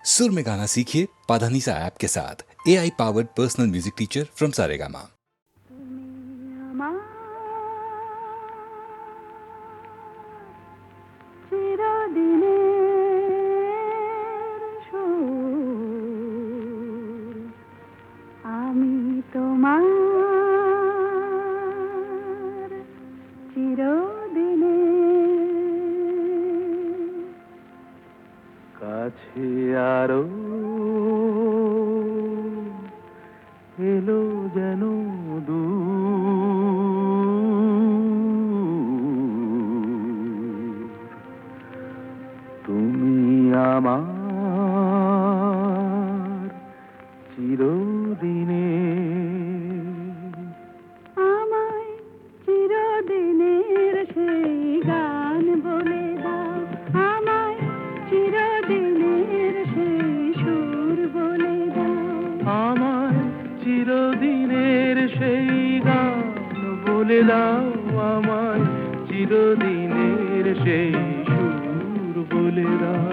सुर में गाना सीखिए पाधानीसा ऐप के साथ। AI powered personal music teacher from Saregama. কাছে আরো এলো যেন দূর, তুমি আমার চিরদিনে, আমায় চিরদিনের সেই গান বলে দাও, আমায় চিরদিনের সেই সুর বলে দাও, আমায় চিরদিনের সেই গান বলে দাও, আমায় চিরদিনের সেই সুর বলে দাও।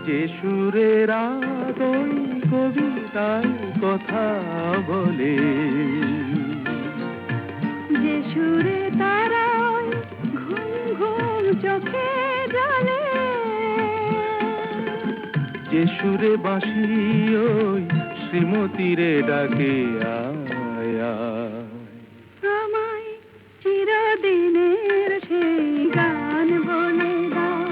যে সুরের আদই কবিতায় কথা বলে, যে সুরে তারায় ঘুম ঘুম চোখে জ্বলে, যে সুরে বাঁশি ওই শ্রীমতীরে ডাকে আয় আয়, আমায় চিরদিনের সেই গান বলে দাও,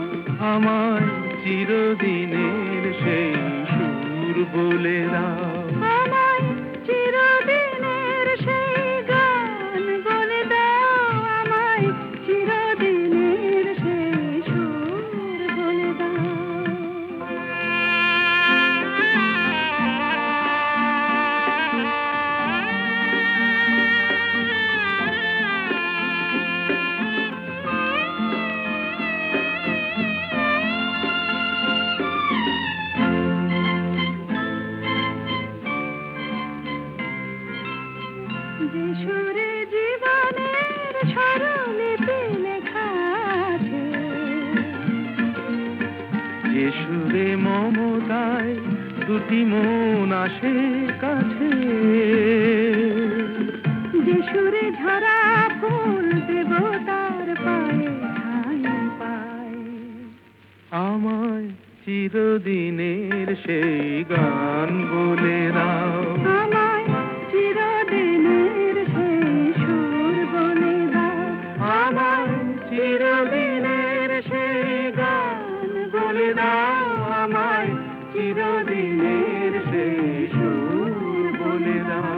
আমায় চিরদিনের সেই সুর বলে দাও, আমায় চিরদিনের সেই গান বলে দাও, আমায় চিরদিনের সেই সুর বলে দাও। যে সুরে জীবনের স্বরলিপি লেখা আছে, যে সুরে মমতায় দুটি মন আসে কাছে, যে সুরে ঝরা ফুল দেবতার পায়ে ঠাঁই পায়, আমায় চিরদিনের সেই গান বলে দাও, আমায় চিরদিনের সেই সুর বলে দাও, আমায় চিরদিনের সেই গান বলে দাও, আমায় চিরদিনের সেই সুর বলে দাও।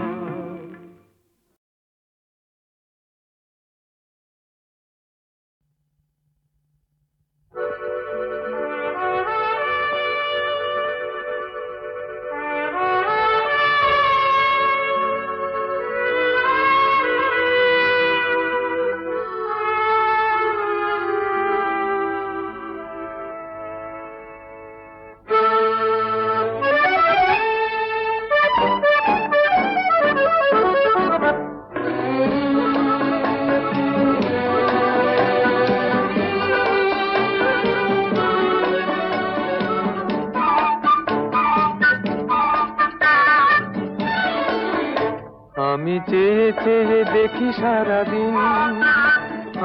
আমি চেয়ে চেয়ে দেখি সারাদিন,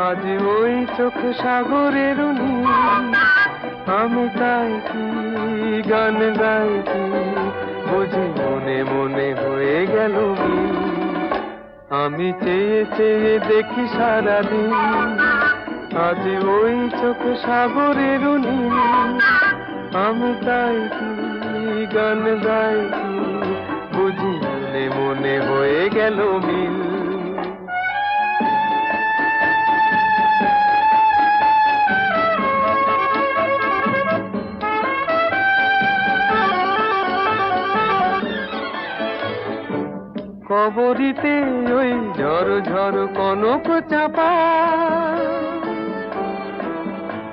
আজ ওই চোখ সাগরের নীল, আমি তাই কি গান গাই কি বুঝি মনে মনে হয়ে গেল মিল। আমি চেয়ে চেয়ে দেখি সারাদিন, আজ ওই চোখ সাগরের নীল, আমি তাই কি গান গাই কি বুঝি মনে মনে হয়ে গেল মিল। কবরী কবরীতে ওই ঝড় ঝড় কনক চাপা,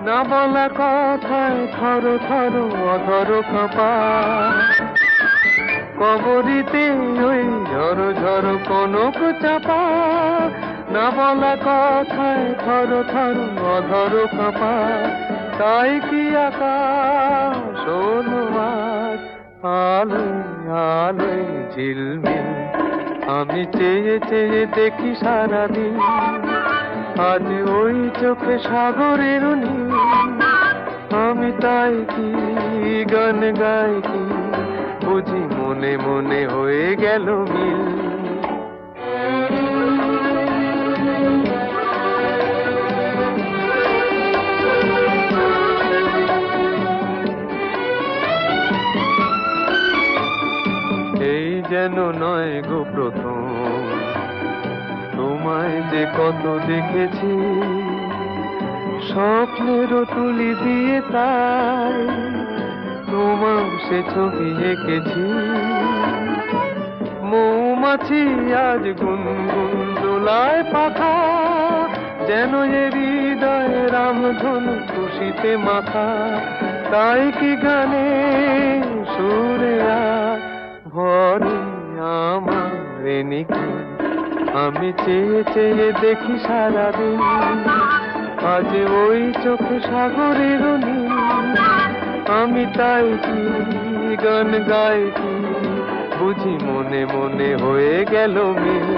না বলা কথায় থর থর অধর কাঁপা। কবরীতে ওই ঝড় ঝড় কনক চাপা, না বলা কথায় থর থর অধর কাঁপা। তাই কি আকাশ হলো আজ আলোয় আলোয় ঝিলমিল, আমি চেয়ে চেয়ে দেখি সারাদিন, আজ ওই চোখে সাগরের নীল। আমি তাই কি গান গাই কি, বুঝি মনে মনে হয়ে গেল মিল। এই যেন নয় গো প্রথম, তোমায় যে কত দেখেছি, স্বপ্নেরও তুলি দিয়ে তাই তোমার সে ছবি এঁকেছি। মৌমাছি আজ গুনগুন দোলায় পাখা, যেন এ হৃদয় রামধনু খুশিতে মাখা। তাই কি গানে সুরে আজ ভরে আমার নিখি, আমি চেয়ে চেয়ে দেখি সারাদিন, আজ ওই চোখে সাগরের নীল। আমি তাই কি গান গাই কি, বুঝি মনে মনে হয়ে গেল মিল।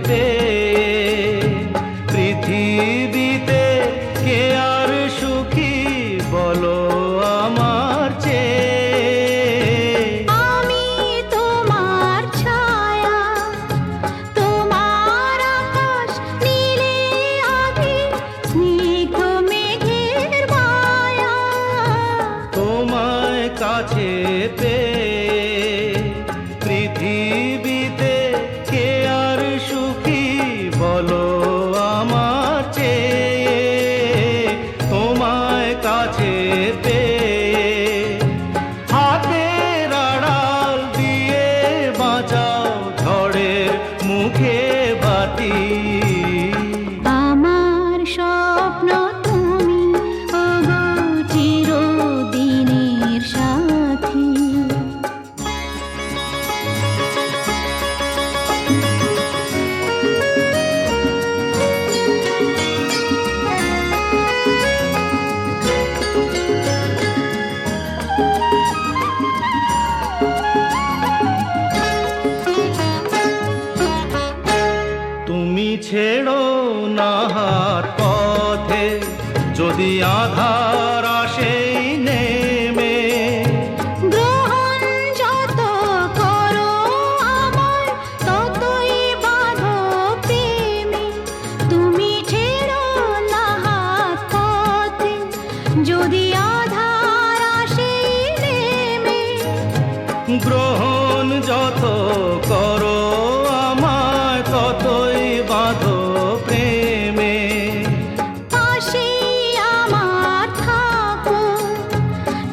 পেয়ে পৃথিবীতে কে আর সুখী বলো আমার চেয়ে। আমি তোমার ছায়া, তোমার আকাশ নীলে আভি, স্নিগ্ধ মেঘের মায়া। তোমায় কাছে পেয়ে পৃথিবীতে কে আর সুখী বলো আমার চেয়ে। তোমায় কাছে পেয়ে হাতের আড়াল দিয়ে বাঁচাও ঝড়ের মুখে বাতি। আমার স্বপ্ন তুমি, ওগো চিরদিনের সাথী। তুমি ছেড়ো না হাত পথে যদি আধার আসে নেমে। গ্রহণ যত করো আমায়, ততই বাঁধো প্রেমে। তুমি ছেড়ো না হাত পথে যদি আধার আসে নেমে। গ্রহণ যত করো আমায় ততই বাঁধো প্রেমে। পাশে আমার থাকো,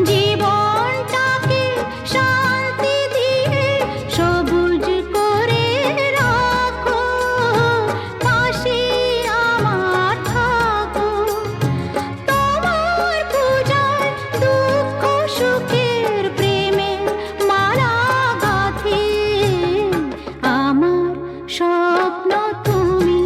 জীবনটাকে শান্তি দিয়ে সবুজ করে রাখো। পাশে আমার থাকো, তোমার পূজায় দুঃখ সুখের প্রেমের মালা গাঁথি। আমার স্বপ্ন তুমি,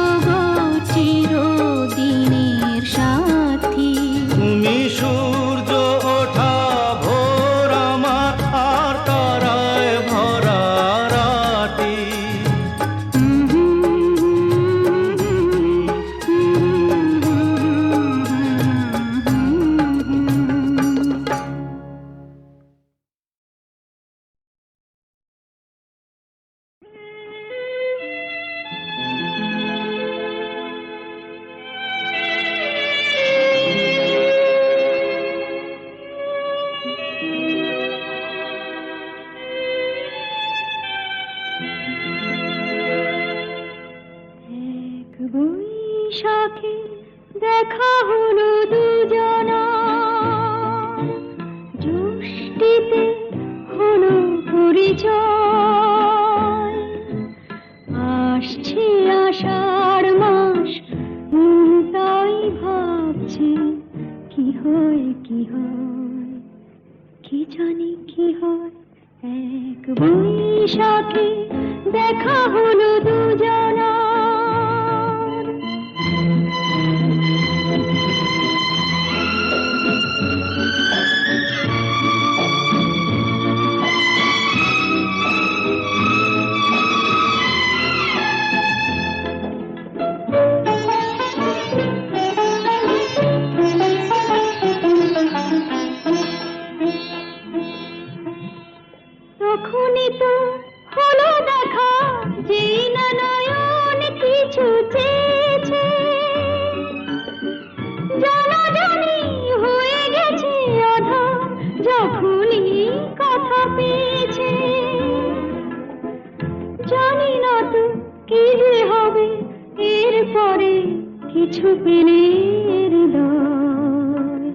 ওগো চিরদিনের সাথী। তুমি সূর্য ওঠা ভোর আমার আর তারায় ভরা রাতি। এক বৈশাখে দেখা হলো দুজনা, জ্যৈষ্ঠীতে হলো পরিচয়। আসছে আষাঢ় মাস, তাই ভাবছি কি হয় কি হয়, কি জানি কি হয়। এক বৈশাখে দেখা হলো দুজনা। তখনই তো হলো দেখা, যেই না নয়ন কিছু চেয়েছে। জানাজানি হয়ে গেছে আধার, যখনই কথা পেয়েছে। জানি না তো কি যে হবে এরপরে, কিছু পেলে হৃদয়।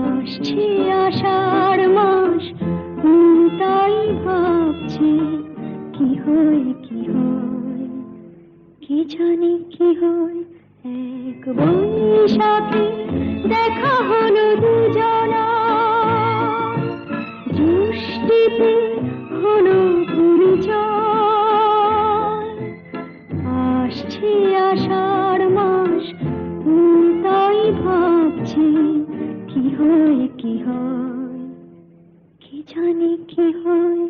আসছে আষাঢ় মাস, তাই ভাবছি কি হয় কি হয়, কি জানি কি হয়। এক বৈশাখে দেখা হলো দুজনা, জ্যৈষ্ঠীতে হলো পরিচয়। আসছে আষাঢ় মাস, তাই ভাবছি কি হয় কি হয়, কি জানি কি হয়।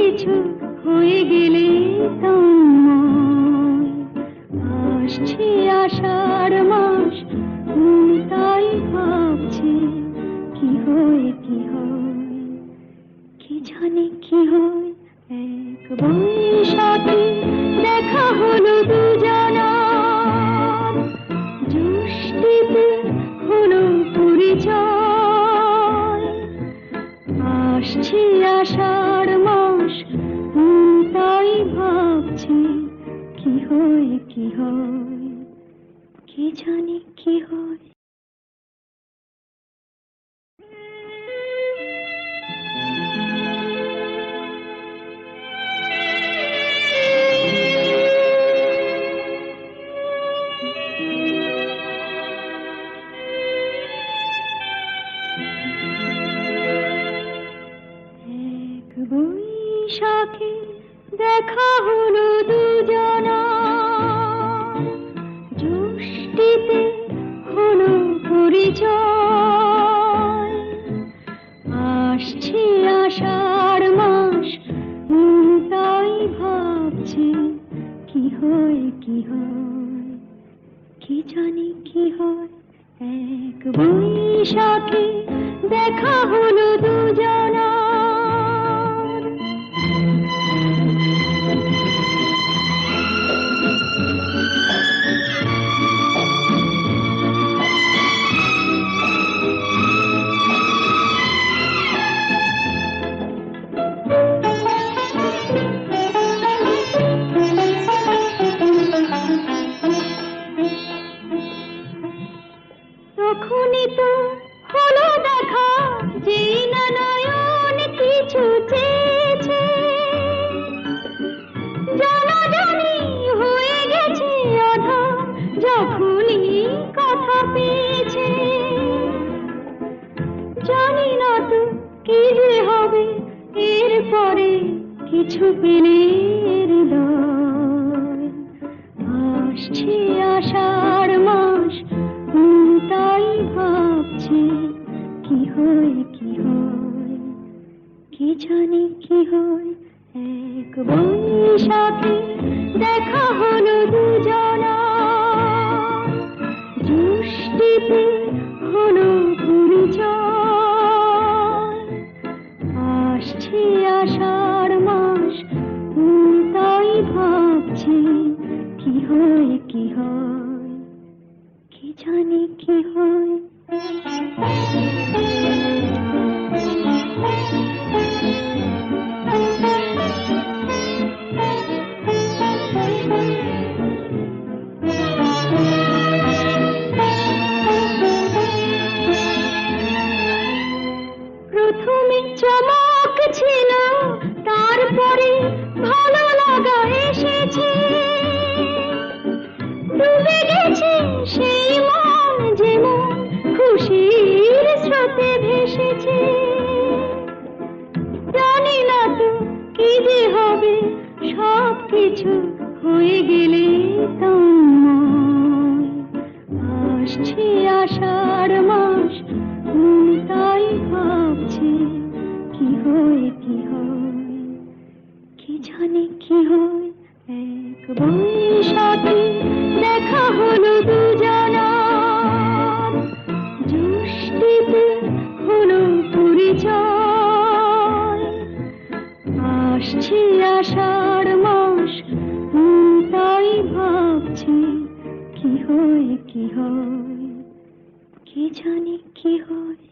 কিছু হয়ে গেলে তন্ময়। আসছে আষাঢ় মাস, মন তাই ভাবছে কি হয় কি হয়, কি জানি কি হয়। এক বৈশাখী দেখা হলো দুজনার, জ্যৈষ্ঠীতে হলো পরিচয়। আসছে আষাঢ় মাস, মন তাই ভাবছে কি হয় কি হয়, কি জানি কি হয়। এক বৈশাখে দেখা হলো দুজনার, জ্যৈষ্ঠীতে হলো পরিচয়। আসছে আষাঢ় মাস, মন তাই ভাবছে কি হয় কি হয়, কি জানি কি হয়। এক বৈশাখে দেখা হলো দুজনার। তখনই তো হলো দেখা, যেই না নয়ন কিছু চেয়েছে। জানাজানি হয়ে গেছে আধার, যখনই কথা পেয়েছে। জানি না তো কি যে হবে এরপরে, কিছু পেলে হৃদয়। আসছে আষাঢ় মাস, মন তাই ভাবছে কি হয় কি হয়, কি জানি কি হয়। এক বৈশাখে দেখা হলো দুজনার, জ্যৈষ্ঠীতে হলো পরিচয়। আসছে আষাঢ় মাস, মন তাই ভাবছে কি হয় কি হয়, কি জানি কি হয়। প্রথমে চমক ছিল, তারপরে ভালো লাগা এসেছে। ডুবে গেছে সেই মন, যেমন খুশির স্রোতে ভেসেছে। জানি না তো কি যে হবে, সব কিছু হয়ে গেলে তন্ময়। আসছে আষাঢ় মাস, মন তাই ভাবছে কি হয় কি হয়, কি জানি কি হয়। এক বৈশাখে দেখা হলো দুজনার, জ্যৈষ্ঠীতে হলো পরিচয়। আসছে আষাঢ় মাস, মন তাই ভাবছে কি হয় কি হয়, কি জানি কি হয়।